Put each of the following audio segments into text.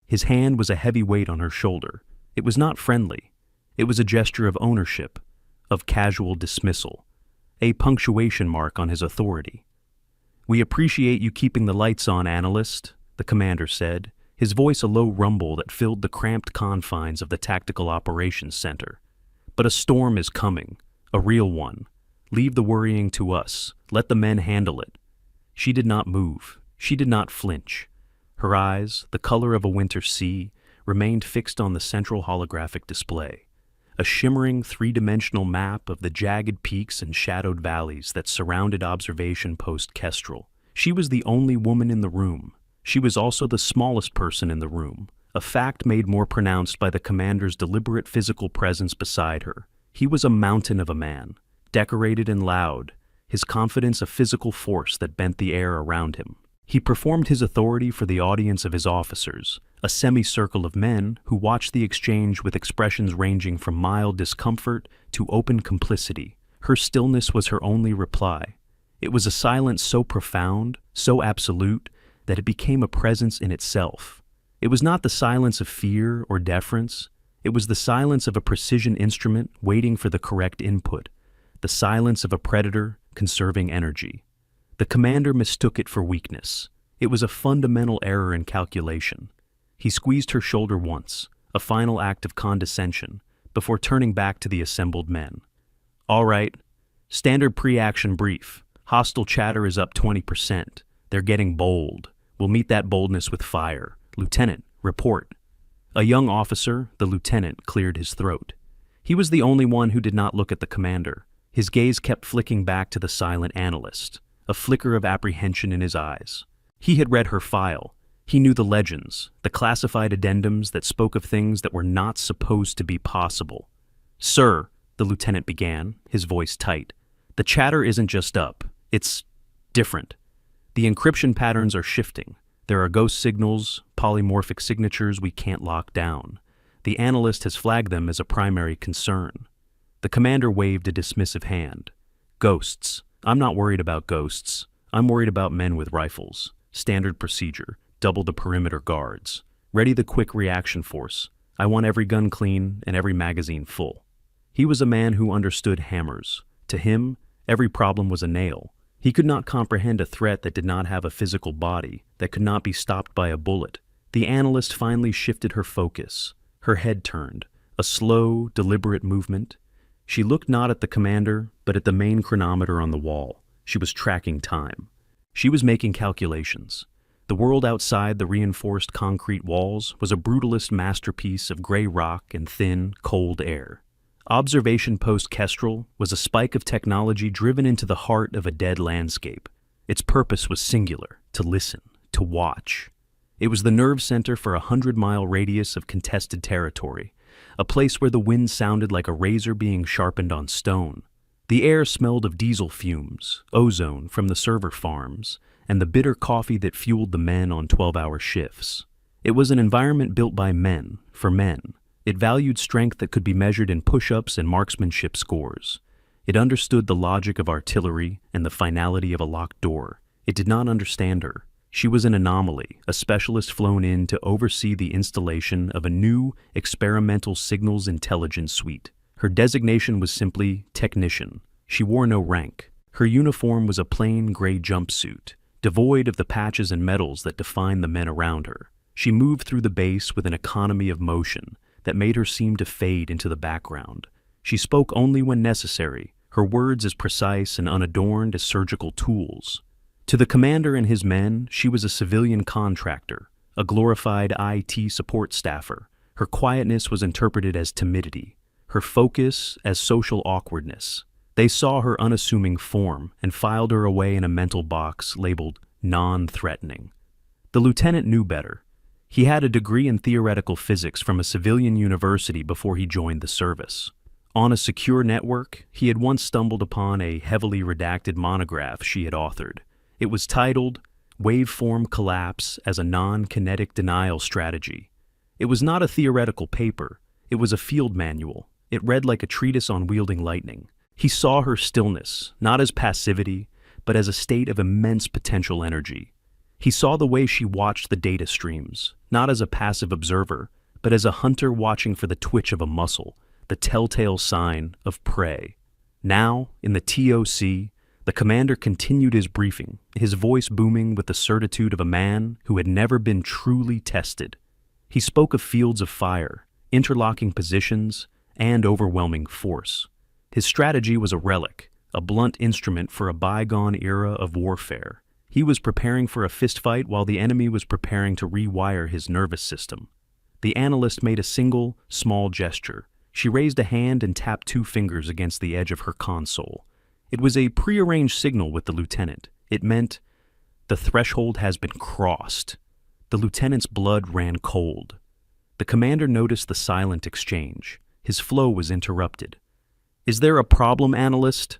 His hand was a heavy weight on her shoulder. It was not friendly. It was a gesture of ownership, of casual dismissal, a punctuation mark on his authority. "We appreciate you keeping the lights on, analyst," the commander said, his voice a low rumble that filled the cramped confines of the Tactical Operations Center. "But a storm is coming, a real one. Leave the worrying to us. Let the men handle it." She did not move. She did not flinch. Her eyes, the color of a winter sea, remained fixed on the central holographic display, a shimmering three-dimensional map of the jagged peaks and shadowed valleys that surrounded Observation Post Kestrel. She was the only woman in the room. She was also the smallest person in the room, a fact made more pronounced by the commander's deliberate physical presence beside her. He was a mountain of a man, decorated and loud, his confidence a physical force that bent the air around him. He performed his authority for the audience of his officers, a semicircle of men who watched the exchange with expressions ranging from mild discomfort to open complicity. Her stillness was her only reply. It was a silence so profound, so absolute, that it became a presence in itself. It was not the silence of fear or deference. It was the silence of a precision instrument waiting for the correct input, the silence of a predator conserving energy. The commander mistook it for weakness. It was a fundamental error in calculation. He squeezed her shoulder once, a final act of condescension, before turning back to the assembled men. "All right. Standard pre-action brief. Hostile chatter is up 20%. They're getting bold. We'll meet that boldness with fire. Lieutenant, report." A young officer, the lieutenant, cleared his throat. He was the only one who did not look at the commander. His gaze kept flicking back to the silent analyst, a flicker of apprehension in his eyes. He had read her file. He knew the legends, the classified addendums that spoke of things that were not supposed to be possible. "Sir," the lieutenant began, his voice tight, "the chatter isn't just up. It's different. The encryption patterns are shifting. There are ghost signals, polymorphic signatures we can't lock down. The analyst has flagged them as a primary concern." The commander waved a dismissive hand. "Ghosts. I'm not worried about ghosts. I'm worried about men with rifles. Standard procedure. Double the perimeter guards. Ready the quick reaction force. I want every gun clean and every magazine full." He was a man who understood hammers. To him, every problem was a nail. He could not comprehend a threat that did not have a physical body, that could not be stopped by a bullet. The analyst finally shifted her focus. Her head turned, a slow, deliberate movement. She looked not at the commander, but at the main chronometer on the wall. She was tracking time. She was making calculations. The world outside the reinforced concrete walls was a brutalist masterpiece of gray rock and thin, cold air. Observation Post Kestrel was a spike of technology driven into the heart of a dead landscape. Its purpose was singular: to listen, to watch. It was the nerve center for a 100-mile radius of contested territory, a place where the wind sounded like a razor being sharpened on stone. The air smelled of diesel fumes, ozone from the server farms, and the bitter coffee that fueled the men on 12-hour shifts. It was an environment built by men, for men. It valued strength that could be measured in push-ups and marksmanship scores. It understood the logic of artillery and the finality of a locked door. It did not understand her. She was an anomaly, a specialist flown in to oversee the installation of a new experimental signals intelligence suite. Her designation was simply technician. She wore no rank. Her uniform was a plain gray jumpsuit, devoid of the patches and medals that defined the men around her. She moved through the base with an economy of motion that made her seem to fade into the background. She spoke only when necessary, her words as precise and unadorned as surgical tools. To the commander and his men, she was a civilian contractor, a glorified IT support staffer. Her quietness was interpreted as timidity, her focus as social awkwardness. They saw her unassuming form and filed her away in a mental box labeled non-threatening. The lieutenant knew better. He had a degree in theoretical physics from a civilian university before he joined the service. On a secure network, he had once stumbled upon a heavily redacted monograph she had authored. It was titled Waveform Collapse as a Non-Kinetic Denial Strategy. It was not a theoretical paper. It was a field manual. It read like a treatise on wielding lightning. He saw her stillness, not as passivity, but as a state of immense potential energy. He saw the way she watched the data streams, not as a passive observer, but as a hunter watching for the twitch of a muscle, the telltale sign of prey. Now, in the TOC, the commander continued his briefing, his voice booming with the certitude of a man who had never been truly tested. He spoke of fields of fire, interlocking positions, and overwhelming force. His strategy was a relic, a blunt instrument for a bygone era of warfare. He was preparing for a fistfight while the enemy was preparing to rewire his nervous system. The analyst made a single, small gesture. She raised a hand and tapped 2 fingers against the edge of her console. It was a prearranged signal with the lieutenant. It meant, "The threshold has been crossed." The lieutenant's blood ran cold. The commander noticed the silent exchange. His flow was interrupted. "Is there a problem, analyst?"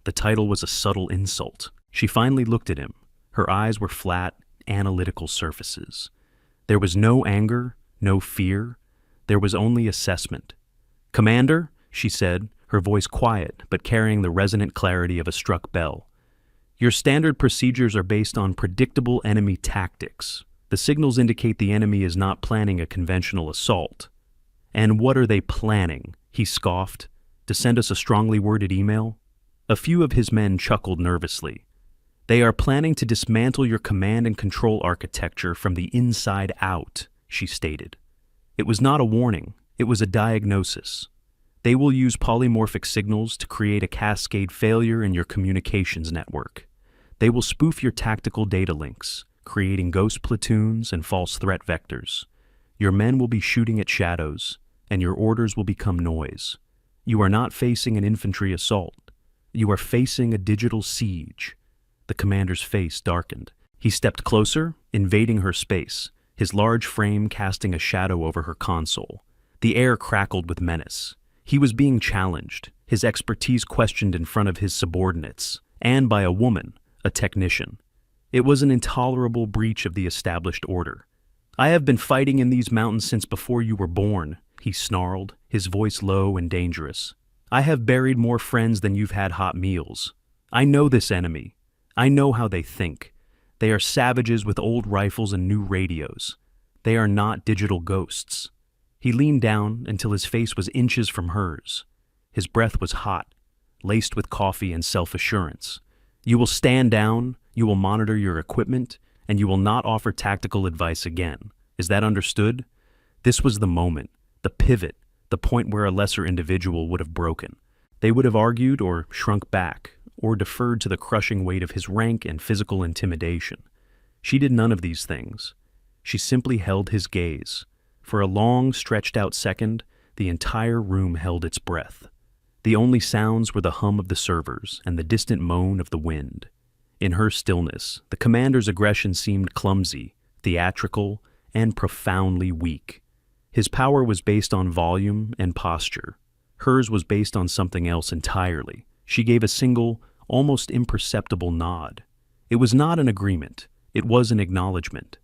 The title was a subtle insult. She finally looked at him. Her eyes were flat, analytical surfaces. There was no anger, no fear. There was only assessment. "Commander," she said, her voice quiet but carrying the resonant clarity of a struck bell. "Your standard procedures are based on predictable enemy tactics. The signals indicate the enemy is not planning a conventional assault." "And what are they planning?" he scoffed. "To send us a strongly worded email?" A few of his men chuckled nervously. "They are planning to dismantle your command and control architecture from the inside out," she stated. It was not a warning, it was a diagnosis. They will use polymorphic signals to create a cascade failure in your communications network. They will spoof your tactical data links, creating ghost platoons and false threat vectors. Your men will be shooting at shadows, and your orders will become noise. You are not facing an infantry assault. You are facing a digital siege. The commander's face darkened. He stepped closer, invading her space, his large frame casting a shadow over her console. The air crackled with menace. He was being challenged, his expertise questioned in front of his subordinates, and by a woman, a technician. It was an intolerable breach of the established order. "I have been fighting in these mountains since before you were born," he snarled, his voice low and dangerous. "I have buried more friends than you've had hot meals. I know this enemy. I know how they think. They are savages with old rifles and new radios. They are not digital ghosts." He leaned down until his face was inches from hers. His breath was hot, laced with coffee and self-assurance. "You will stand down, you will monitor your equipment, and you will not offer tactical advice again. Is that understood?" This was the moment, the pivot, the point where a lesser individual would have broken. They would have argued or shrunk back, or deferred to the crushing weight of his rank and physical intimidation. She did none of these things. She simply held his gaze. For a long, stretched-out second, the entire room held its breath. The only sounds were the hum of the servers and the distant moan of the wind. In her stillness, the commander's aggression seemed clumsy, theatrical, and profoundly weak. His power was based on volume and posture. Hers was based on something else entirely. She gave a single, almost imperceptible nod. It was not an agreement. It was an acknowledgement.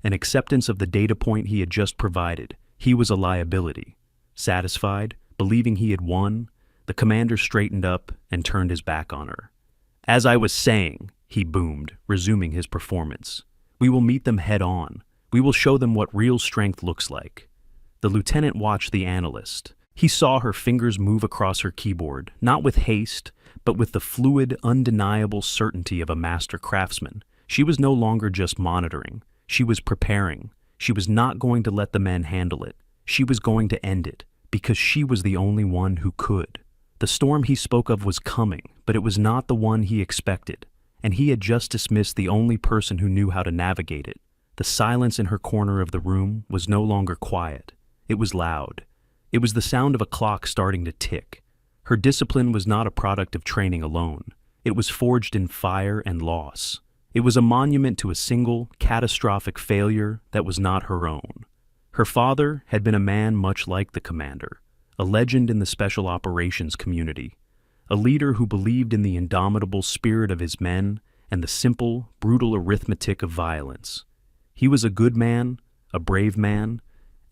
An acceptance of the data point he had just provided. He was a liability. Satisfied, believing he had won, the commander straightened up and turned his back on her. "As I was saying," he boomed, resuming his performance, "we will meet them head on. We will show them what real strength looks like." The lieutenant watched the analyst. He saw her fingers move across her keyboard, not with haste, but with the fluid, undeniable certainty of a master craftsman. She was no longer just monitoring. She was preparing. She was not going to let the men handle it. She was going to end it, because she was the only one who could. The storm he spoke of was coming, but it was not the one he expected, and he had just dismissed the only person who knew how to navigate it. The silence in her corner of the room was no longer quiet. It was loud. It was the sound of a clock starting to tick. Her discipline was not a product of training alone. It was forged in fire and loss. It was a monument to a single, catastrophic failure that was not her own. Her father had been a man much like the commander, a legend in the special operations community, a leader who believed in the indomitable spirit of his men and the simple, brutal arithmetic of violence. He was a good man, a brave man,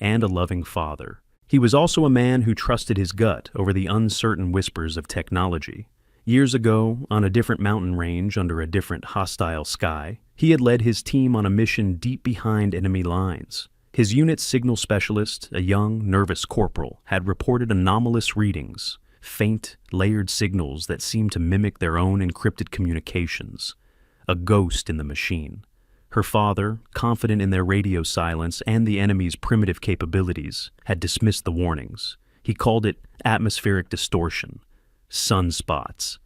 and a loving father. He was also a man who trusted his gut over the uncertain whispers of technology. Years ago, on a different mountain range under a different hostile sky, He had led his team on a mission deep behind enemy lines. His unit's signal specialist, a young, nervous corporal, had reported anomalous readings, faint, layered signals that seemed to mimic their own encrypted communications. A ghost in the machine. Her father, confident in their radio silence and the enemy's primitive capabilities, had dismissed the warnings. He called it atmospheric distortion, sunspots.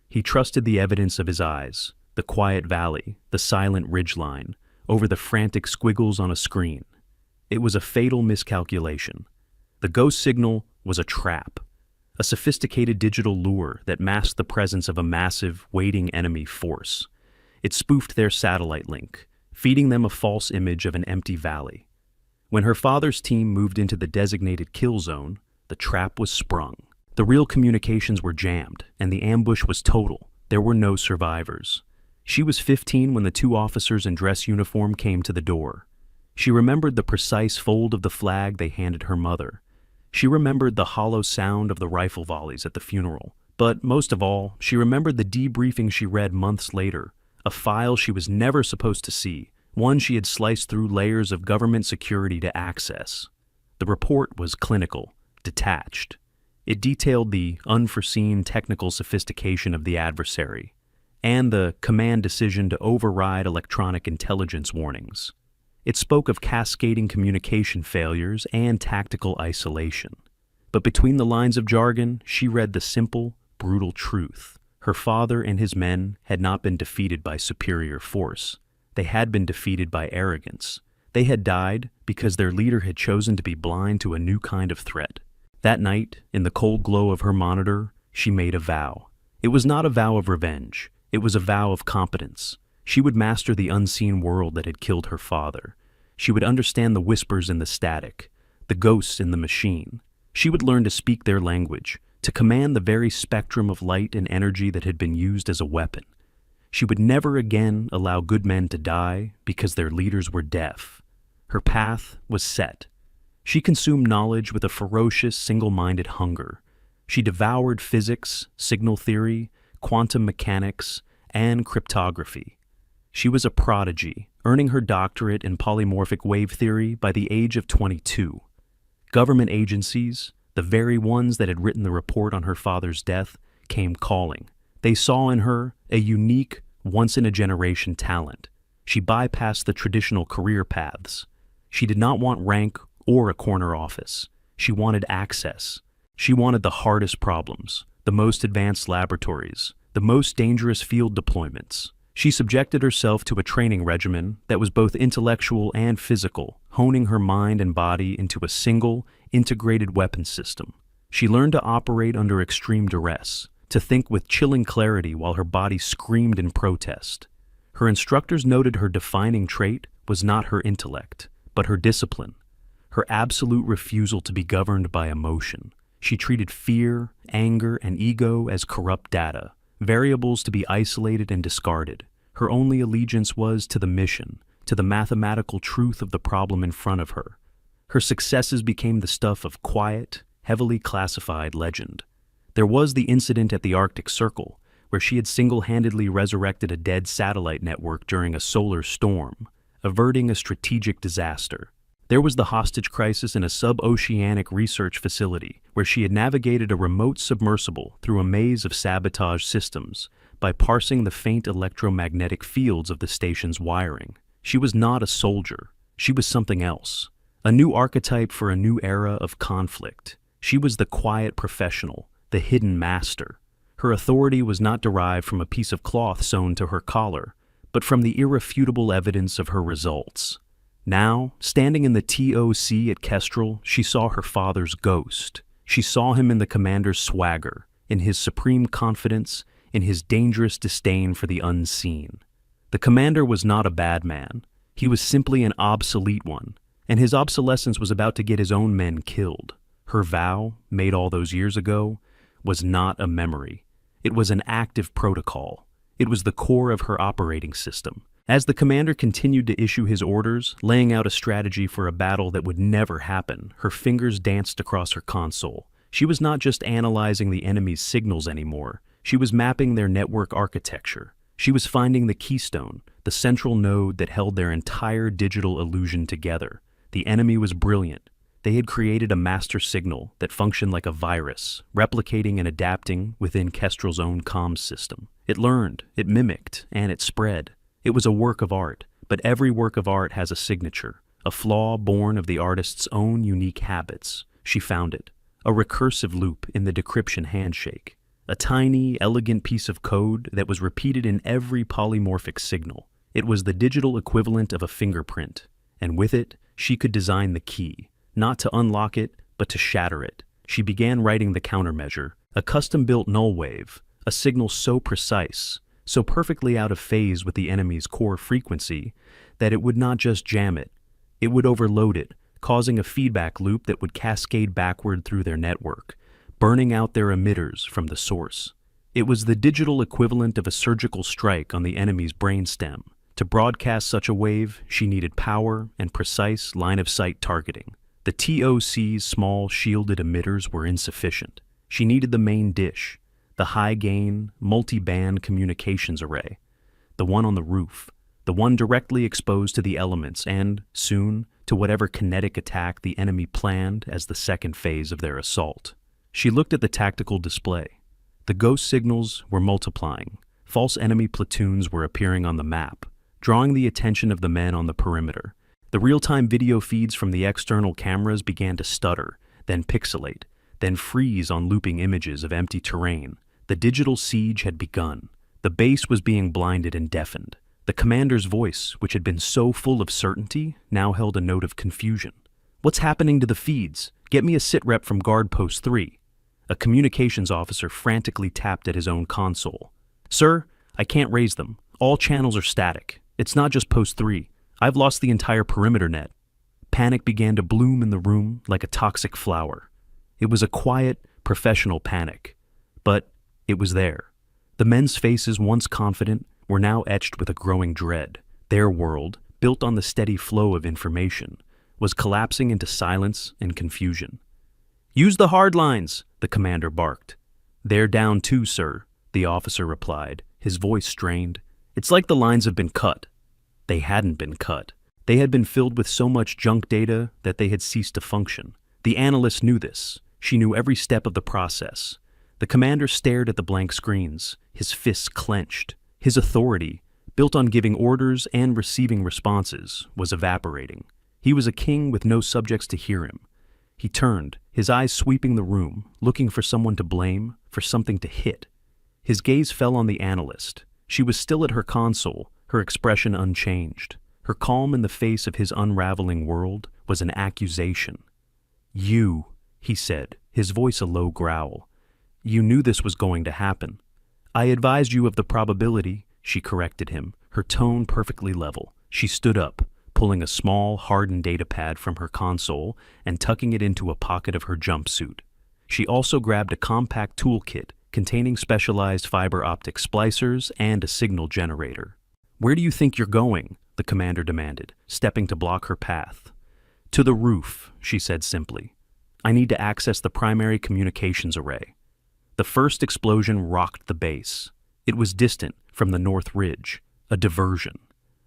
He trusted the evidence of his eyes, the quiet valley, the silent ridgeline, over the frantic squiggles on a screen. It was a fatal miscalculation. The ghost signal was a trap, a sophisticated digital lure that masked the presence of a massive, waiting enemy force. It spoofed their satellite link, feeding them a false image of an empty valley. When her father's team moved into the designated kill zone, the trap was sprung. The real communications were jammed, and the ambush was total. There were no survivors. She was 15 when the two officers in dress uniform came to the door. She remembered the precise fold of the flag they handed her mother. She remembered the hollow sound of the rifle volleys at the funeral. But most of all, she remembered the debriefing she read months later, a file she was never supposed to see, one she had sliced through layers of government security to access. The report was clinical, detached. It detailed the unforeseen technical sophistication of the adversary and the command decision to override electronic intelligence warnings. It spoke of cascading communication failures and tactical isolation. But between the lines of jargon, she read the simple, brutal truth. Her father and his men had not been defeated by superior force. They had been defeated by arrogance. They had died because their leader had chosen to be blind to a new kind of threat. That night, in the cold glow of her monitor, she made a vow. It was not a vow of revenge. It was a vow of competence. She would master the unseen world that had killed her father. She would understand the whispers in the static, the ghosts in the machine. She would learn to speak their language, to command the very spectrum of light and energy that had been used as a weapon. She would never again allow good men to die because their leaders were deaf. Her path was set. She consumed knowledge with a ferocious, single-minded hunger. She devoured physics, signal theory, quantum mechanics, and cryptography. She was a prodigy, earning her doctorate in polymorphic wave theory by the age of 22. Government agencies, the very ones that had written the report on her father's death, came calling. They saw in her a unique, once-in-a-generation talent. She bypassed the traditional career paths. She did not want rank or a corner office. She wanted access. She wanted the hardest problems, the most advanced laboratories, the most dangerous field deployments. She subjected herself to a training regimen that was both intellectual and physical, honing her mind and body into a single, integrated weapons system. She learned to operate under extreme duress, to think with chilling clarity while her body screamed in protest. Her instructors noted her defining trait was not her intellect, but her discipline, her absolute refusal to be governed by emotion. She treated fear, anger, and ego as corrupt data, variables to be isolated and discarded. Her only allegiance was to the mission, to the mathematical truth of the problem in front of her. Her successes became the stuff of quiet, heavily classified legend. There was the incident at the Arctic Circle, where she had single-handedly resurrected a dead satellite network during a solar storm, averting a strategic disaster. There was the hostage crisis in a sub-oceanic research facility, where she had navigated a remote submersible through a maze of sabotage systems by parsing the faint electromagnetic fields of the station's wiring. She was not a soldier. She was something else, a new archetype for a new era of conflict. She was the quiet professional, the hidden master. Her authority was not derived from a piece of cloth sewn to her collar, but from the irrefutable evidence of her results. Now, standing in the TOC at Kestrel, she saw her father's ghost. She saw him in the commander's swagger, in his supreme confidence, in his dangerous disdain for the unseen. The commander was not a bad man. He was simply an obsolete one, and his obsolescence was about to get his own men killed. Her vow, made all those years ago, was not a memory. It was an active protocol. It was the core of her operating system. As the commander continued to issue his orders, laying out a strategy for a battle that would never happen, her fingers danced across her console. She was not just analyzing the enemy's signals anymore. She was mapping their network architecture. She was finding the keystone, the central node that held their entire digital illusion together. The enemy was brilliant. They had created a master signal that functioned like a virus, replicating and adapting within Kestrel's own comms system. It learned, it mimicked, and it spread. It was a work of art, but every work of art has a signature, a flaw born of the artist's own unique habits. She found it, a recursive loop in the decryption handshake, a tiny, elegant piece of code that was repeated in every polymorphic signal. It was the digital equivalent of a fingerprint, and with it, she could design the key, not to unlock it, but to shatter it. She began writing the countermeasure, a custom-built null wave, a signal so precise, so perfectly out of phase with the enemy's core frequency, that it would not just jam it, it would overload it, causing a feedback loop that would cascade backward through their network, burning out their emitters from the source. It was the digital equivalent of a surgical strike on the enemy's brainstem. To broadcast such a wave, she needed power and precise line-of-sight targeting. The TOC's small shielded emitters were insufficient. She needed the main dish, the high-gain, multi-band communications array, the one on the roof, the one directly exposed to the elements and, soon, to whatever kinetic attack the enemy planned as the second phase of their assault. She looked at the tactical display. The ghost signals were multiplying. False enemy platoons were appearing on the map, drawing the attention of the men on the perimeter. The real-time video feeds from the external cameras began to stutter, then pixelate, then freeze on looping images of empty terrain. The digital siege had begun. The base was being blinded and deafened. The commander's voice, which had been so full of certainty, now held a note of confusion. "What's happening to the feeds? Get me a sitrep from Guard Post 3. A communications officer frantically tapped at his own console. "Sir, I can't raise them. All channels are static. It's not just Post 3. I've lost the entire perimeter net." Panic began to bloom in the room like a toxic flower. It was a quiet, professional panic. But it was there. The men's faces, once confident, were now etched with a growing dread. Their world, built on the steady flow of information, was collapsing into silence and confusion. "Use the hard lines," the commander barked. "They're down too, sir," the officer replied, his voice strained. "It's like the lines have been cut." They hadn't been cut. They had been filled with so much junk data that they had ceased to function. The analyst knew this. She knew every step of the process. The commander stared at the blank screens, his fists clenched. His authority, built on giving orders and receiving responses, was evaporating. He was a king with no subjects to hear him. He turned, his eyes sweeping the room, looking for someone to blame, for something to hit. His gaze fell on the analyst. She was still at her console, her expression unchanged. Her calm in the face of his unraveling world was an accusation. "You," he said, his voice a low growl. "You knew this was going to happen." "I advised you of the probability," she corrected him, her tone perfectly level. She stood up, pulling a small, hardened datapad from her console and tucking it into a pocket of her jumpsuit. She also grabbed a compact toolkit containing specialized fiber optic splicers and a signal generator. "Where do you think you're going?" the commander demanded, stepping to block her path. "To the roof," she said simply. "I need to access the primary communications array." The first explosion rocked the base. It was distant from the north ridge, a diversion.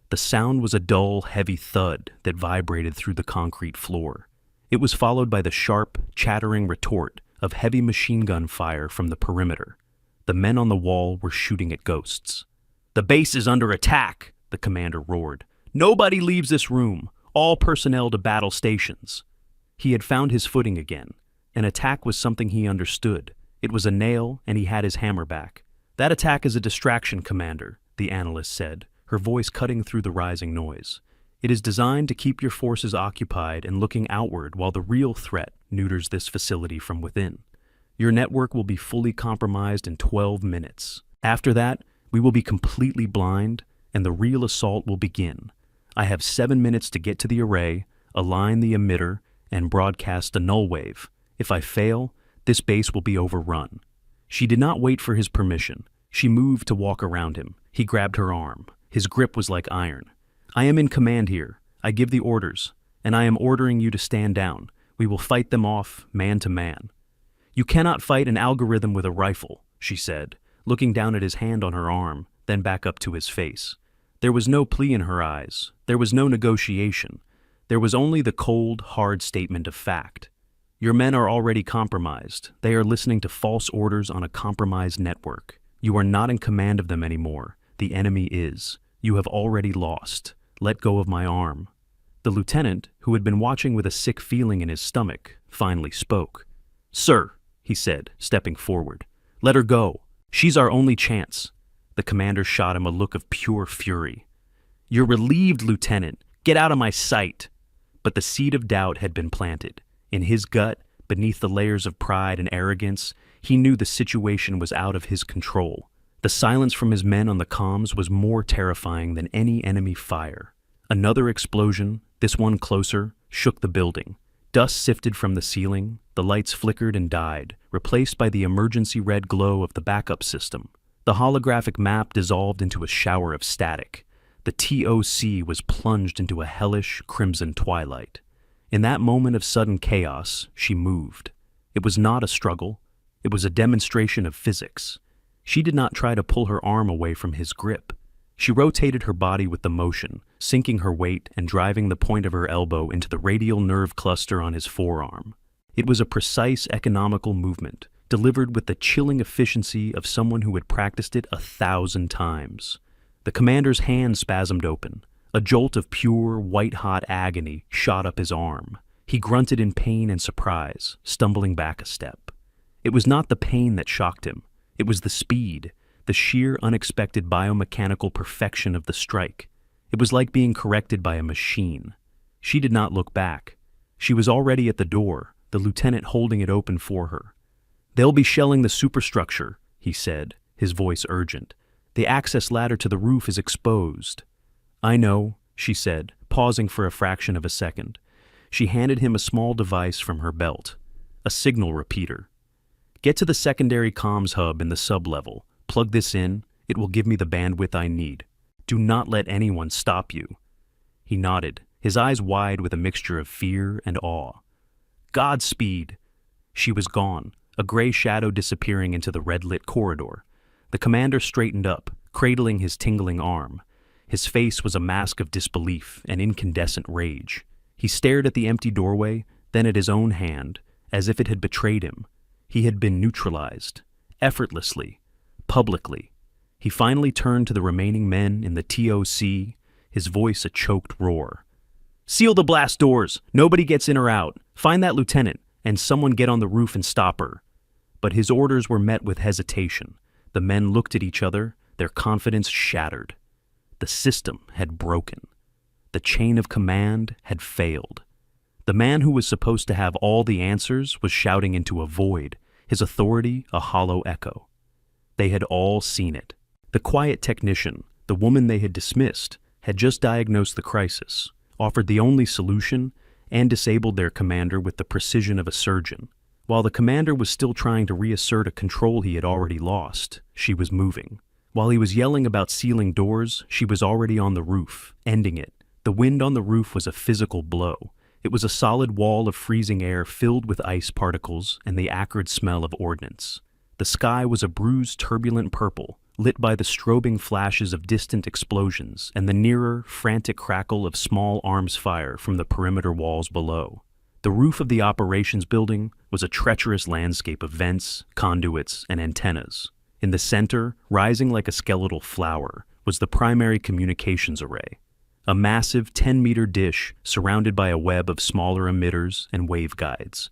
The sound was a dull, heavy thud that vibrated through the concrete floor. It was followed by the sharp, chattering retort of heavy machine gun fire from the perimeter. The men on the wall were shooting at ghosts. "The base is under attack," the commander roared. "Nobody leaves this room. All personnel to battle stations." He had found his footing again. An attack was something he understood. It was a nail, and he had his hammer back. "That attack is a distraction, Commander," the analyst said, her voice cutting through the rising noise. "It is designed to keep your forces occupied and looking outward while the real threat neuters this facility from within. Your network will be fully compromised in 12 minutes. After that, we will be completely blind, and the real assault will begin. I have 7 minutes to get to the array, align the emitter, and broadcast a null wave. If I fail, this base will be overrun." She did not wait for his permission. She moved to walk around him. He grabbed her arm. His grip was like iron. "I am in command here. I give the orders, and I am ordering you to stand down. We will fight them off, man to man." "You cannot fight an algorithm with a rifle," she said, looking down at his hand on her arm, then back up to his face. There was no plea in her eyes. There was no negotiation. There was only the cold, hard statement of fact. Your men are already compromised. They are listening to false orders on a compromised network. You are not in command of them anymore. The enemy is. You have already lost. Let go of my arm. The lieutenant, who had been watching with a sick feeling in his stomach, finally spoke. Sir, he said, stepping forward, let her go. She's our only chance. The commander shot him a look of pure fury. You're relieved, Lieutenant. Get out of my sight. But the seed of doubt had been planted. In his gut, beneath the layers of pride and arrogance, he knew the situation was out of his control. The silence from his men on the comms was more terrifying than any enemy fire. Another explosion, this one closer, shook the building. Dust sifted from the ceiling, the lights flickered and died, replaced by the emergency red glow of the backup system. The holographic map dissolved into a shower of static. The TOC was plunged into a hellish, crimson twilight. In that moment of sudden chaos, she moved. It was not a struggle. It was a demonstration of physics. She did not try to pull her arm away from his grip. She rotated her body with the motion, sinking her weight and driving the point of her elbow into the radial nerve cluster on his forearm. It was a precise, economical movement, delivered with the chilling efficiency of someone who had practiced it 1,000 times. The commander's hand spasmed open. A jolt of pure, white-hot agony shot up his arm. He grunted in pain and surprise, stumbling back a step. It was not the pain that shocked him. It was the speed, the sheer, unexpected biomechanical perfection of the strike. It was like being corrected by a machine. She did not look back. She was already at the door, the lieutenant holding it open for her. They'll be shelling the superstructure, he said, his voice urgent. The access ladder to the roof is exposed. I know, she said, pausing for a fraction of a second. She handed him a small device from her belt, a signal repeater. Get to the secondary comms hub in the sub-level. Plug this in. It will give me the bandwidth I need. Do not let anyone stop you. He nodded, his eyes wide with a mixture of fear and awe. Godspeed! She was gone, a gray shadow disappearing into the red-lit corridor. The commander straightened up, cradling his tingling arm. His face was a mask of disbelief and incandescent rage. He stared at the empty doorway, then at his own hand, as if it had betrayed him. He had been neutralized, effortlessly, publicly. He finally turned to the remaining men in the TOC, his voice a choked roar. Seal the blast doors! Nobody gets in or out! Find that lieutenant, and someone get on the roof and stop her. But his orders were met with hesitation. The men looked at each other, their confidence shattered. The system had broken. The chain of command had failed. The man who was supposed to have all the answers was shouting into a void, his authority a hollow echo. They had all seen it. The quiet technician, the woman they had dismissed, had just diagnosed the crisis, offered the only solution, and disabled their commander with the precision of a surgeon. While the commander was still trying to reassert a control he had already lost, she was moving. While he was yelling about sealing doors, she was already on the roof, ending it. The wind on the roof was a physical blow. It was a solid wall of freezing air filled with ice particles and the acrid smell of ordnance. The sky was a bruised, turbulent purple, lit by the strobing flashes of distant explosions and the nearer, frantic crackle of small arms fire from the perimeter walls below. The roof of the operations building was a treacherous landscape of vents, conduits, and antennas. In the center, rising like a skeletal flower, was the primary communications array. A massive 10-meter dish surrounded by a web of smaller emitters and waveguides.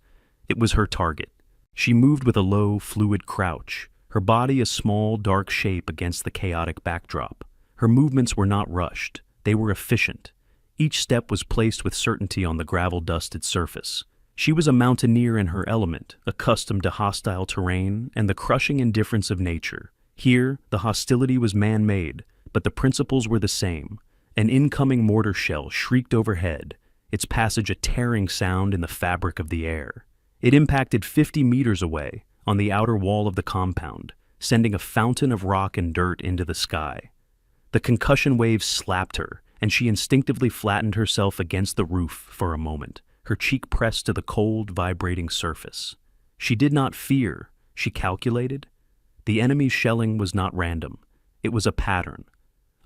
It was her target. She moved with a low, fluid crouch, her body a small, dark shape against the chaotic backdrop. Her movements were not rushed. They were efficient. Each step was placed with certainty on the gravel-dusted surface. She was a mountaineer in her element, accustomed to hostile terrain and the crushing indifference of nature. Here, the hostility was man-made, but the principles were the same. An incoming mortar shell shrieked overhead, its passage a tearing sound in the fabric of the air. It impacted 50 meters away, on the outer wall of the compound, sending a fountain of rock and dirt into the sky. The concussion waves slapped her, and she instinctively flattened herself against the roof for a moment, her cheek pressed to the cold, vibrating surface. She did not fear, she calculated. The enemy's shelling was not random. It was a pattern,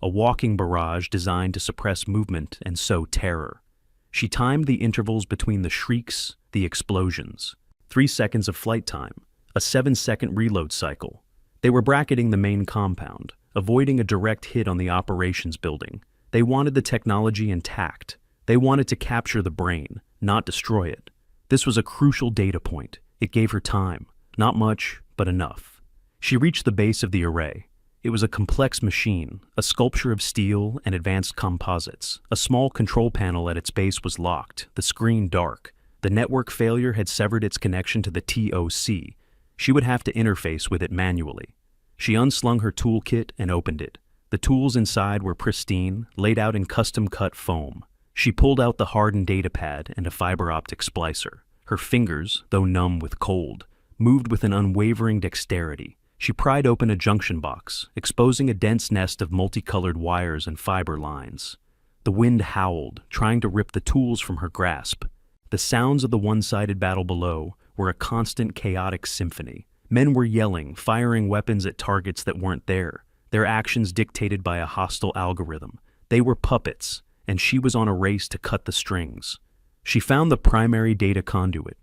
a walking barrage designed to suppress movement and sow terror. She timed the intervals between the shrieks, the explosions. 3 seconds of flight time, a 7-second reload cycle. They were bracketing the main compound, avoiding a direct hit on the operations building. They wanted the technology intact. They wanted to capture the brain, not destroy it. This was a crucial data point. It gave her time. Not much, but enough. She reached the base of the array. It was a complex machine, a sculpture of steel and advanced composites. A small control panel at its base was locked, the screen dark. The network failure had severed its connection to the TOC. She would have to interface with it manually. She unslung her toolkit and opened it. The tools inside were pristine, laid out in custom-cut foam. She pulled out the hardened datapad and a fiber optic splicer. Her fingers, though numb with cold, moved with an unwavering dexterity. She pried open a junction box, exposing a dense nest of multicolored wires and fiber lines. The wind howled, trying to rip the tools from her grasp. The sounds of the one-sided battle below were a constant chaotic symphony. Men were yelling, firing weapons at targets that weren't there, their actions dictated by a hostile algorithm. They were puppets, and she was on a race to cut the strings. She found the primary data conduit.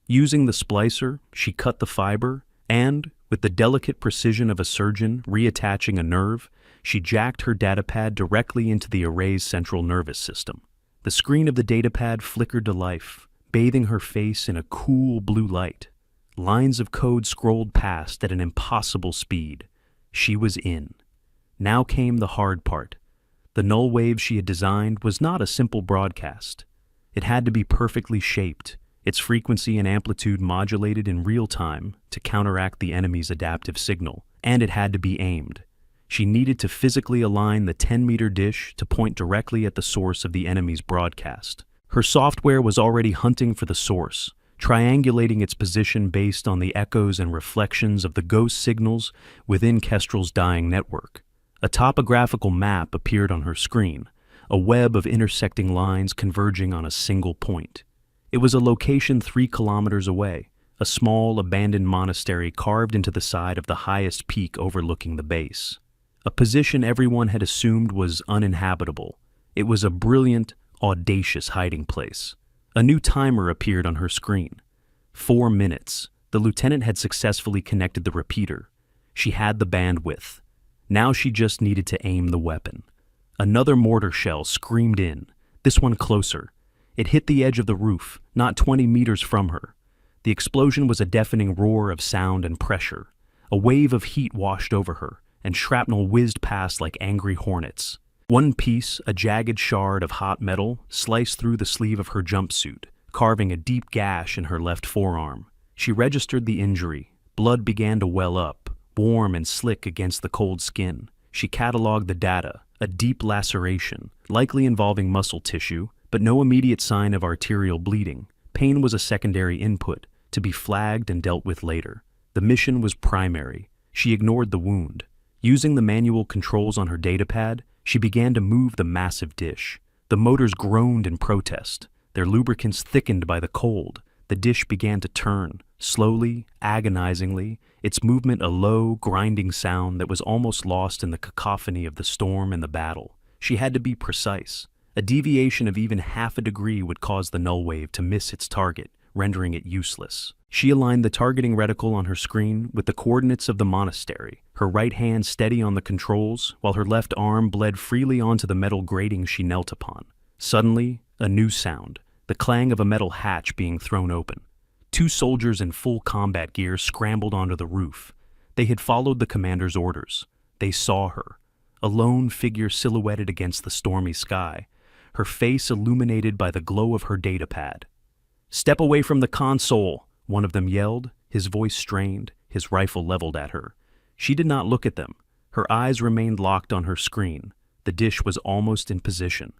Using the splicer, she cut the fiber, and, with the delicate precision of a surgeon reattaching a nerve, she jacked her datapad directly into the array's central nervous system. The screen of the datapad flickered to life, bathing her face in a cool blue light. Lines of code scrolled past at an impossible speed. She was in. Now came the hard part. The null wave she had designed was not a simple broadcast. It had to be perfectly shaped, its frequency and amplitude modulated in real time to counteract the enemy's adaptive signal, and it had to be aimed. She needed to physically align the 10-meter dish to point directly at the source of the enemy's broadcast. Her software was already hunting for the source, triangulating its position based on the echoes and reflections of the ghost signals within Kestrel's dying network. A topographical map appeared on her screen, a web of intersecting lines converging on a single point. It was a location 3 kilometers away, a small, abandoned monastery carved into the side of the highest peak overlooking the base. A position everyone had assumed was uninhabitable. It was a brilliant, audacious hiding place. A new timer appeared on her screen. 4 minutes. The lieutenant had successfully connected the repeater. She had the bandwidth. Now she just needed to aim the weapon. Another mortar shell screamed in, this one closer. It hit the edge of the roof, not 20 meters from her. The explosion was a deafening roar of sound and pressure. A wave of heat washed over her, and shrapnel whizzed past like angry hornets. One piece, a jagged shard of hot metal, sliced through the sleeve of her jumpsuit, carving a deep gash in her left forearm. She registered the injury. Blood began to well up, warm and slick against the cold skin. She cataloged the data, a deep laceration, likely involving muscle tissue, but no immediate sign of arterial bleeding. Pain was a secondary input, to be flagged and dealt with later. The mission was primary. She ignored the wound. Using the manual controls on her datapad, she began to move the massive dish. The motors groaned in protest, their lubricants thickened by the cold. The dish began to turn, slowly, agonizingly, its movement a low, grinding sound that was almost lost in the cacophony of the storm and the battle. She had to be precise. A deviation of even half a degree would cause the null wave to miss its target, rendering it useless. She aligned the targeting reticle on her screen with the coordinates of the monastery, her right hand steady on the controls, while her left arm bled freely onto the metal grating she knelt upon. Suddenly, a new sound, the clang of a metal hatch being thrown open. 2 soldiers in full combat gear scrambled onto the roof. They had followed the commander's orders. They saw her, a lone figure silhouetted against the stormy sky, her face illuminated by the glow of her datapad. "Step away from the console," one of them yelled, his voice strained, his rifle leveled at her. She did not look at them. Her eyes remained locked on her screen. The dish was almost in position.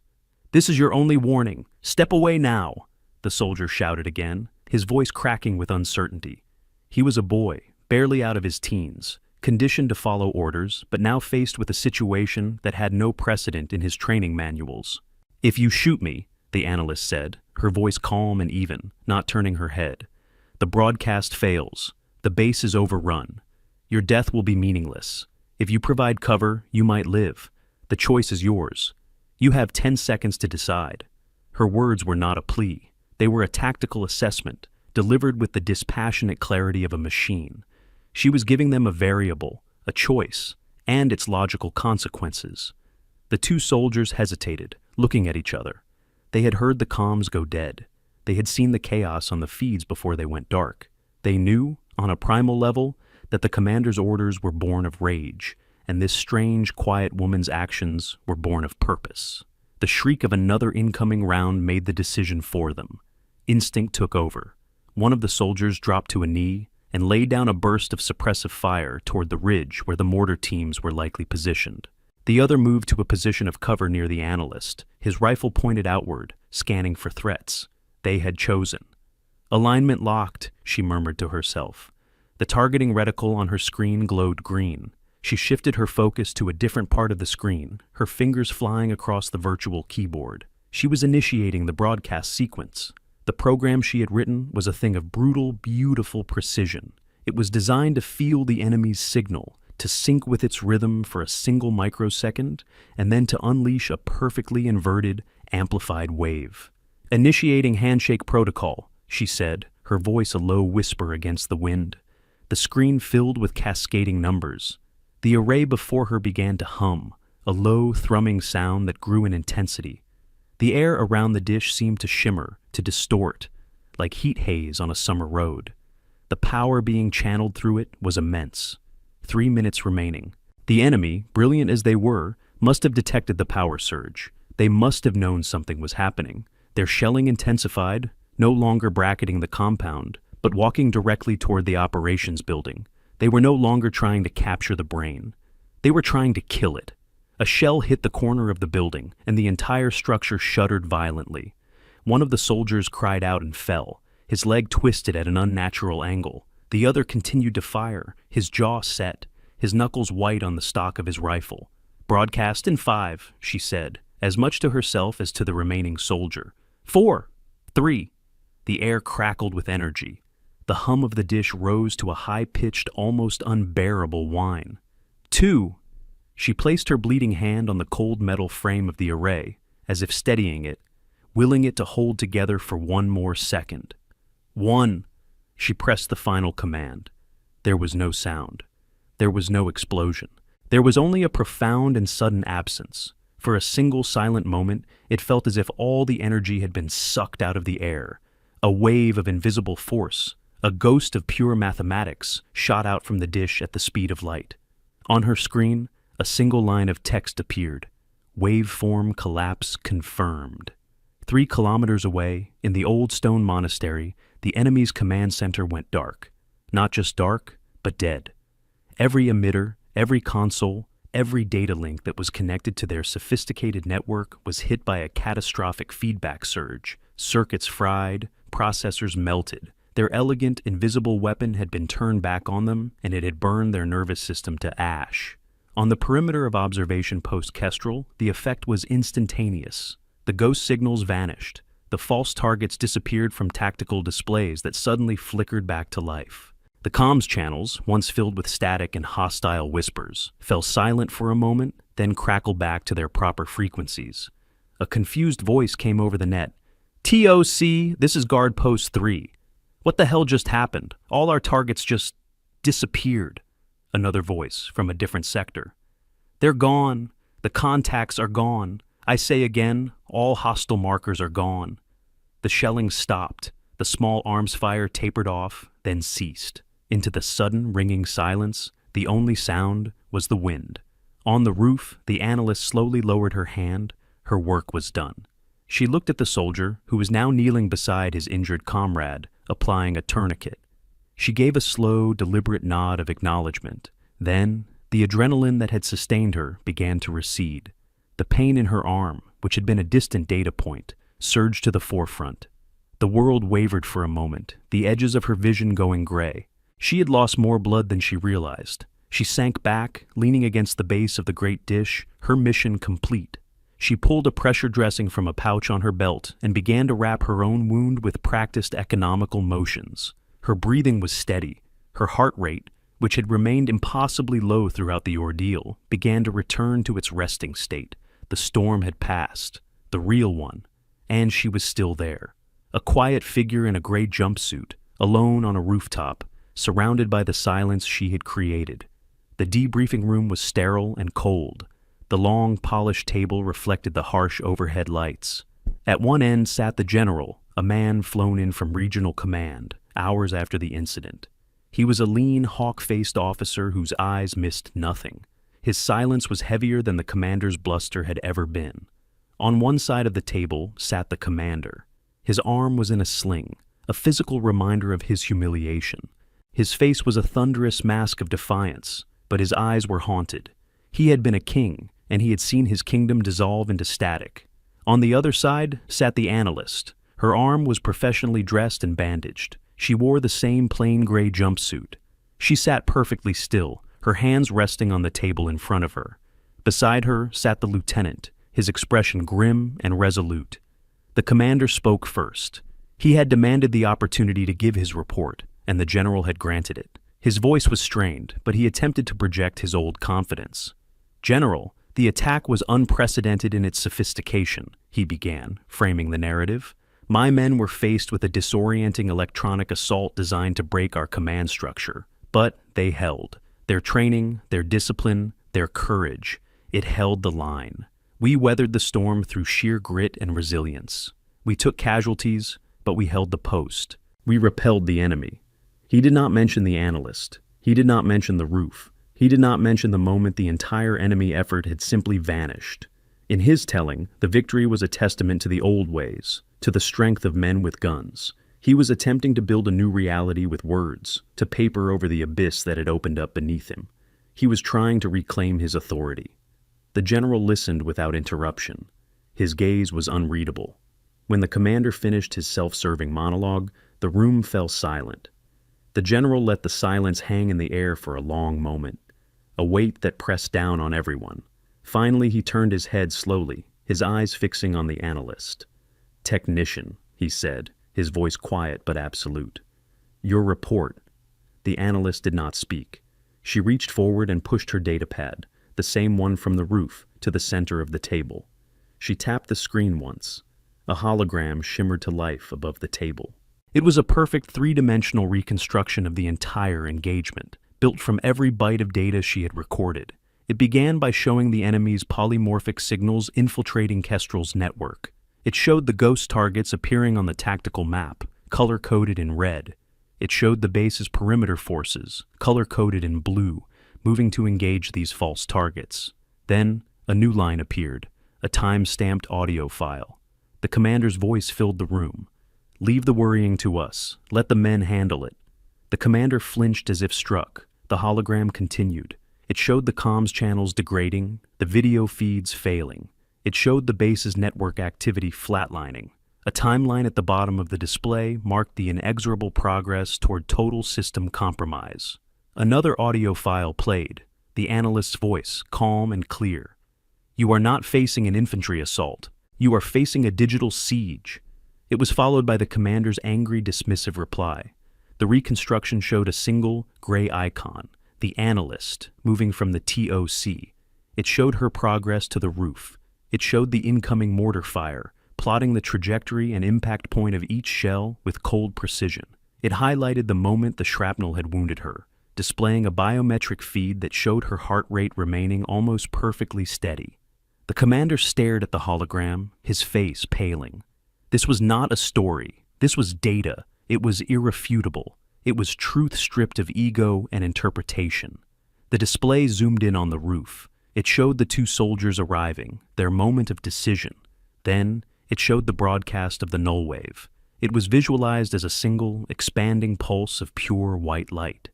"This is your only warning. Step away now," the soldier shouted again, his voice cracking with uncertainty. He was a boy, barely out of his teens, conditioned to follow orders, but now faced with a situation that had no precedent in his training manuals. "If you shoot me," the analyst said, her voice calm and even, not turning her head, "the broadcast fails. The base is overrun. Your death will be meaningless. If you provide cover, you might live. The choice is yours. You have 10 seconds to decide. Her words were not a plea. They were a tactical assessment, delivered with the dispassionate clarity of a machine. She was giving them a variable, a choice, and its logical consequences. The two soldiers hesitated, looking at each other. They had heard the comms go dead. They had seen the chaos on the feeds before they went dark. They knew, on a primal level, that the commander's orders were born of rage, and this strange, quiet woman's actions were born of purpose. The shriek of another incoming round made the decision for them. Instinct took over. One of the soldiers dropped to a knee and laid down a burst of suppressive fire toward the ridge where the mortar teams were likely positioned. The other moved to a position of cover near the analyst, his rifle pointed outward, scanning for threats. They had chosen. Alignment locked, she murmured to herself. The targeting reticle on her screen glowed green. She shifted her focus to a different part of the screen, her fingers flying across the virtual keyboard. She was initiating the broadcast sequence. The program she had written was a thing of brutal, beautiful precision. It was designed to feel the enemy's signal, to sync with its rhythm for a single microsecond, and then to unleash a perfectly inverted, amplified wave. Initiating handshake protocol, she said, her voice a low whisper against the wind. The screen filled with cascading numbers. The array before her began to hum, a low, thrumming sound that grew in intensity. The air around the dish seemed to shimmer, to distort, like heat haze on a summer road. The power being channeled through it was immense. 3 minutes remaining. The enemy, brilliant as they were, must have detected the power surge. They must have known something was happening. Their shelling intensified, no longer bracketing the compound, but walking directly toward the operations building. They were no longer trying to capture the brain. They were trying to kill it. A shell hit the corner of the building, and the entire structure shuddered violently. One of the soldiers cried out and fell. His leg twisted at an unnatural angle. The other continued to fire, his jaw set, his knuckles white on the stock of his rifle. "Broadcast in 5, she said, as much to herself as to the remaining soldier. 4, 3. The air crackled with energy. The hum of the dish rose to a high-pitched, almost unbearable whine. 2. She placed her bleeding hand on the cold metal frame of the array, as if steadying it, willing it to hold together for 1 more second. 1. She pressed the final command. There was no sound. There was no explosion. There was only a profound and sudden absence. For a single silent moment, it felt as if all the energy had been sucked out of the air. A wave of invisible force, a ghost of pure mathematics, shot out from the dish at the speed of light. On her screen, a single line of text appeared. Waveform collapse confirmed. 3 kilometers away, in the old stone monastery, the enemy's command center went dark. Not just dark, but dead. Every emitter, every console, every data link that was connected to their sophisticated network was hit by a catastrophic feedback surge. Circuits fried, processors melted. Their elegant, invisible weapon had been turned back on them, and it had burned their nervous system to ash. On the perimeter of observation post Kestrel, the effect was instantaneous. The ghost signals vanished. The false targets disappeared from tactical displays that suddenly flickered back to life. The comms channels, once filled with static and hostile whispers, fell silent for a moment, then crackled back to their proper frequencies. A confused voice came over the net. "TOC, this is Guard Post 3. What the hell just happened? All our targets just disappeared." Another voice from a different sector. "They're gone. The contacts are gone. I say again, all hostile markers are gone." The shelling stopped. The small arms fire tapered off, then ceased. Into the sudden, ringing silence, the only sound was the wind. On the roof, the analyst slowly lowered her hand. Her work was done. She looked at the soldier, who was now kneeling beside his injured comrade, applying a tourniquet. She gave a slow, deliberate nod of acknowledgement. Then, the adrenaline that had sustained her began to recede. The pain in her arm, which had been a distant data point, surged to the forefront. The world wavered for a moment, the edges of her vision going gray. She had lost more blood than she realized. She sank back, leaning against the base of the great dish, her mission complete. She pulled a pressure dressing from a pouch on her belt and began to wrap her own wound with practiced economical motions. Her breathing was steady. Her heart rate, which had remained impossibly low throughout the ordeal, began to return to its resting state. The storm had passed, the real one, and she was still there. A quiet figure in a gray jumpsuit, alone on a rooftop, surrounded by the silence she had created. The debriefing room was sterile and cold. The long, polished table reflected the harsh overhead lights. At one end sat the general, a man flown in from regional command, hours after the incident. He was a lean, hawk-faced officer whose eyes missed nothing. His silence was heavier than the commander's bluster had ever been. On one side of the table sat the commander. His arm was in a sling, a physical reminder of his humiliation. His face was a thunderous mask of defiance, but his eyes were haunted. He had been a king, and he had seen his kingdom dissolve into static. On the other side sat the analyst. Her arm was professionally dressed and bandaged. She wore the same plain gray jumpsuit. She sat perfectly still, her hands resting on the table in front of her. Beside her sat the lieutenant, his expression grim and resolute. The commander spoke first. He had demanded the opportunity to give his report, and the general had granted it. His voice was strained, but he attempted to project his old confidence. "General, the attack was unprecedented in its sophistication," he began, framing the narrative. "My men were faced with a disorienting electronic assault designed to break our command structure, but they held. Their training, their discipline, their courage, it held the line. We weathered the storm through sheer grit and resilience. We took casualties, but we held the post. We repelled the enemy." He did not mention the analyst. He did not mention the roof. He did not mention the moment the entire enemy effort had simply vanished. In his telling, the victory was a testament to the old ways, to the strength of men with guns. He was attempting to build a new reality with words, to paper over the abyss that had opened up beneath him. He was trying to reclaim his authority. The general listened without interruption. His gaze was unreadable. When the commander finished his self-serving monologue, the room fell silent. The general let the silence hang in the air for a long moment, a weight that pressed down on everyone. Finally, he turned his head slowly, his eyes fixing on the analyst. "Technician," he said, his voice quiet but absolute. "Your report." The analyst did not speak. She reached forward and pushed her datapad, the same one from the roof, to the center of the table. She tapped the screen once. A hologram shimmered to life above the table. It was a perfect three-dimensional reconstruction of the entire engagement, built from every byte of data she had recorded. It began by showing the enemy's polymorphic signals infiltrating Kestrel's network. It showed the ghost targets appearing on the tactical map, color-coded in red. It showed the base's perimeter forces, color-coded in blue, moving to engage these false targets. Then, a new line appeared, a time-stamped audio file. The commander's voice filled the room. "Leave the worrying to us. Let the men handle it." The commander flinched as if struck. The hologram continued. It showed the comms channels degrading, the video feeds failing. It showed the base's network activity flatlining. A timeline at the bottom of the display marked the inexorable progress toward total system compromise. Another audio file played, the analyst's voice, calm and clear. "You are not facing an infantry assault. You are facing a digital siege." It was followed by the commander's angry, dismissive reply. The reconstruction showed a single, gray icon, the analyst, moving from the TOC. It showed her progress to the roof. It showed the incoming mortar fire, plotting the trajectory and impact point of each shell with cold precision. It highlighted the moment the shrapnel had wounded her, displaying a biometric feed that showed her heart rate remaining almost perfectly steady. The commander stared at the hologram, his face paling. This was not a story. This was data. It was irrefutable. It was truth stripped of ego and interpretation. The display zoomed in on the roof. It showed the two soldiers arriving, their moment of decision. Then, it showed the broadcast of the null wave. It was visualized as a single, expanding pulse of pure white light.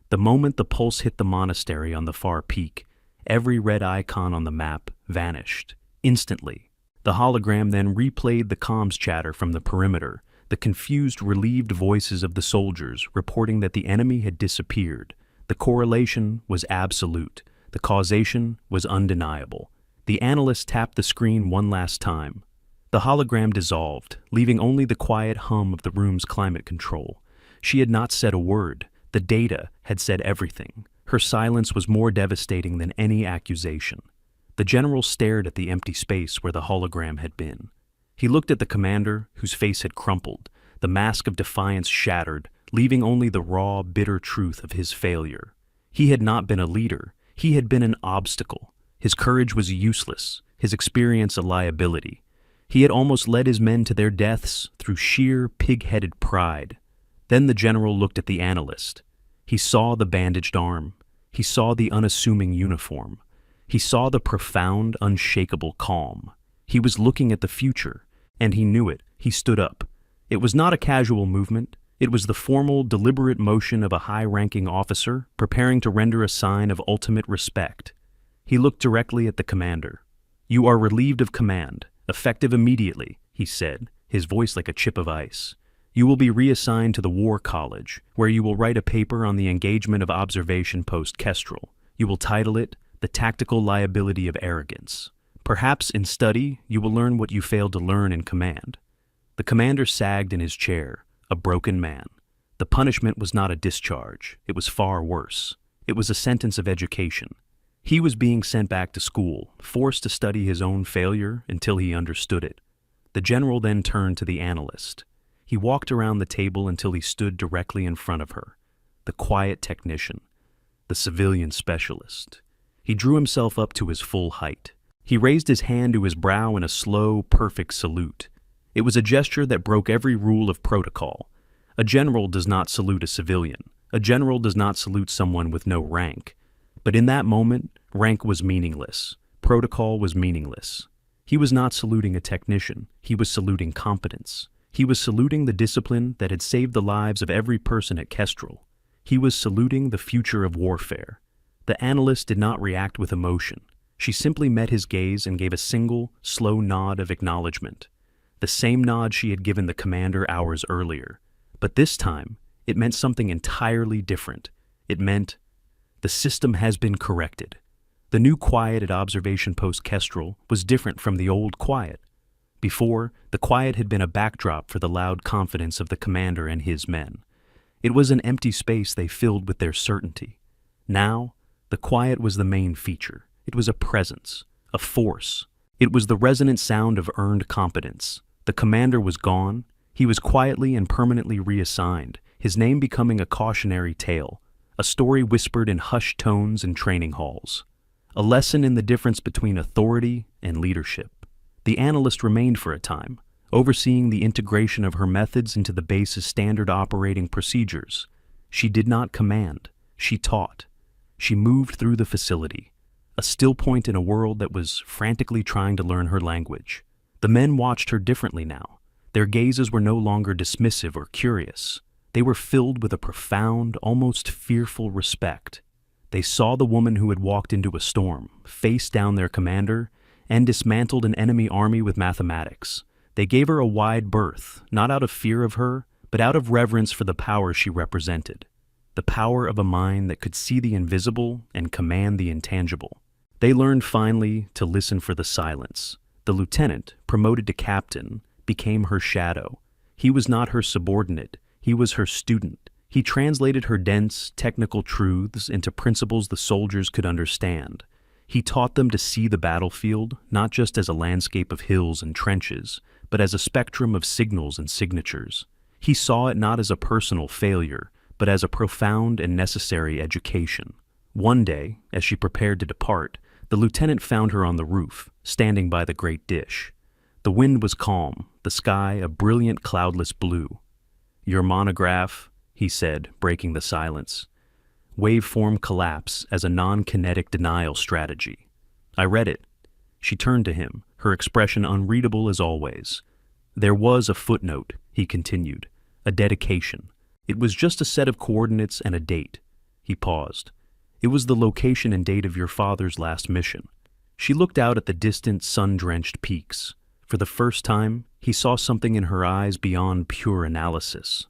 The moment the pulse hit the monastery on the far peak, every red icon on the map vanished, instantly. The hologram then replayed the comms chatter from the perimeter, the confused, relieved voices of the soldiers reporting that the enemy had disappeared. The correlation was absolute. The causation was undeniable. The analyst tapped the screen one last time. The hologram dissolved, leaving only the quiet hum of the room's climate control. She had not said a word. The data had said everything. Her silence was more devastating than any accusation. The general stared at the empty space where the hologram had been. He looked at the commander, whose face had crumpled, the mask of defiance shattered, leaving only the raw, bitter truth of his failure. He had not been a leader. He had been an obstacle. His courage was useless, his experience a liability. He had almost led his men to their deaths through sheer, pig-headed pride. Then the general looked at the analyst. He saw the bandaged arm. He saw the unassuming uniform. He saw the profound, unshakable calm. He was looking at the future, and he knew it. He stood up. It was not a casual movement. It was the formal, deliberate motion of a high-ranking officer preparing to render a sign of ultimate respect. He looked directly at the commander. "You are relieved of command, effective immediately," he said, his voice like a chip of ice. "You will be reassigned to the War College, where you will write a paper on the engagement of Observation Post Kestrel. You will title it, 'The Tactical Liability of Arrogance.' Perhaps in study, you will learn what you failed to learn in command." The commander sagged in his chair, a broken man. The punishment was not a discharge. It was far worse. It was a sentence of education. He was being sent back to school, forced to study his own failure until he understood it. The general then turned to the analyst. He walked around the table until he stood directly in front of her. The quiet technician. The civilian specialist. He drew himself up to his full height. He raised his hand to his brow in a slow, perfect salute. It was a gesture that broke every rule of protocol. A general does not salute a civilian. A general does not salute someone with no rank. But in that moment, rank was meaningless. Protocol was meaningless. He was not saluting a technician. He was saluting competence. He was saluting the discipline that had saved the lives of every person at Kestrel. He was saluting the future of warfare. The analyst did not react with emotion. She simply met his gaze and gave a single, slow nod of acknowledgement. The same nod she had given the commander hours earlier. But this time, it meant something entirely different. It meant, the system has been corrected. The new quiet at Observation Post Kestrel was different from the old quiet. Before, the quiet had been a backdrop for the loud confidence of the commander and his men. It was an empty space they filled with their certainty. Now, the quiet was the main feature. It was a presence, a force. It was the resonant sound of earned competence. The commander was gone. He was quietly and permanently reassigned, his name becoming a cautionary tale, a story whispered in hushed tones in training halls. A lesson in the difference between authority and leadership. The analyst remained for a time, overseeing the integration of her methods into the base's standard operating procedures. She did not command. She taught. She moved through the facility, a still point in a world that was frantically trying to learn her language. The men watched her differently now. Their gazes were no longer dismissive or curious. They were filled with a profound, almost fearful respect. They saw the woman who had walked into a storm, faced down their commander, and dismantled an enemy army with mathematics. They gave her a wide berth, not out of fear of her, but out of reverence for the power she represented. The power of a mind that could see the invisible and command the intangible. They learned finally to listen for the silence. The lieutenant, promoted to captain, became her shadow. He was not her subordinate. He was her student. He translated her dense, technical truths into principles the soldiers could understand. He taught them to see the battlefield not just as a landscape of hills and trenches, but as a spectrum of signals and signatures. He saw it not as a personal failure, but as a profound and necessary education. One day, as she prepared to depart, the lieutenant found her on the roof, standing by the great dish. The wind was calm, the sky a brilliant cloudless blue. "Your monograph," he said, breaking the silence. "Waveform collapse as a non-kinetic denial strategy." I read it. She turned to him, her expression unreadable as always. "There was a footnote," he continued, "a dedication. It was just a set of coordinates and a date." He paused. "It was the location and date of your father's last mission." She looked out at the distant, sun-drenched peaks. For the first time, he saw something in her eyes beyond pure analysis.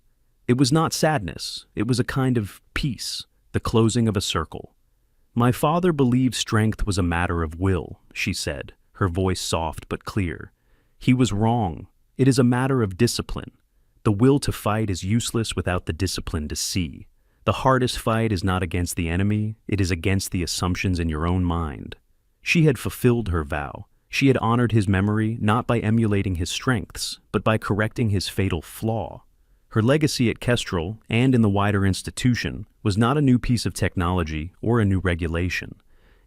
It was not sadness. It was a kind of peace, the closing of a circle. "My father believed strength was a matter of will," she said, her voice soft but clear. "He was wrong. It is a matter of discipline. The will to fight is useless without the discipline to see. The The hardest fight is not against the enemy, it is against the assumptions in your own mind. She had fulfilled her vow. She had honored his memory not by emulating his strengths, but by correcting his fatal flaw. Her legacy at Kestrel, and in the wider institution, was not a new piece of technology or a new regulation.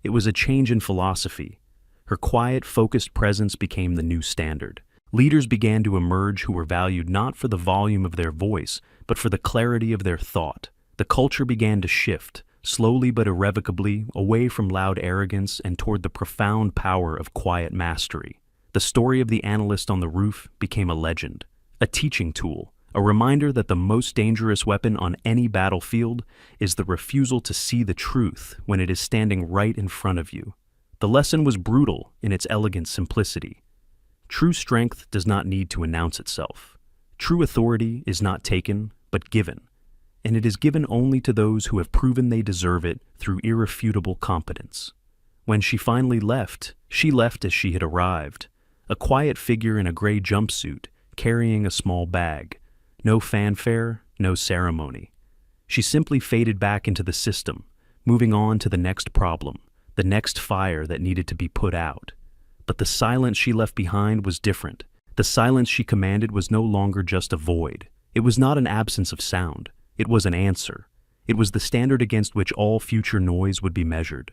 It was a change in philosophy. Her quiet, focused presence became the new standard. Leaders began to emerge who were valued not for the volume of their voice, but for the clarity of their thought. The culture began to shift, slowly but irrevocably, away from loud arrogance and toward the profound power of quiet mastery. The story of the analyst on the roof became a legend, a teaching tool, a reminder that the most dangerous weapon on any battlefield is the refusal to see the truth when it is standing right in front of you. The lesson was brutal in its elegant simplicity. True strength does not need to announce itself. True authority is not taken, but given, and it is given only to those who have proven they deserve it through irrefutable competence. When she finally left, she left as she had arrived, a quiet figure in a gray jumpsuit, carrying a small bag. No fanfare, no ceremony. She simply faded back into the system, moving on to the next problem, the next fire that needed to be put out. But the silence she left behind was different. The silence she commanded was no longer just a void. It was not an absence of sound. It was an answer. It was the standard against which all future noise would be measured.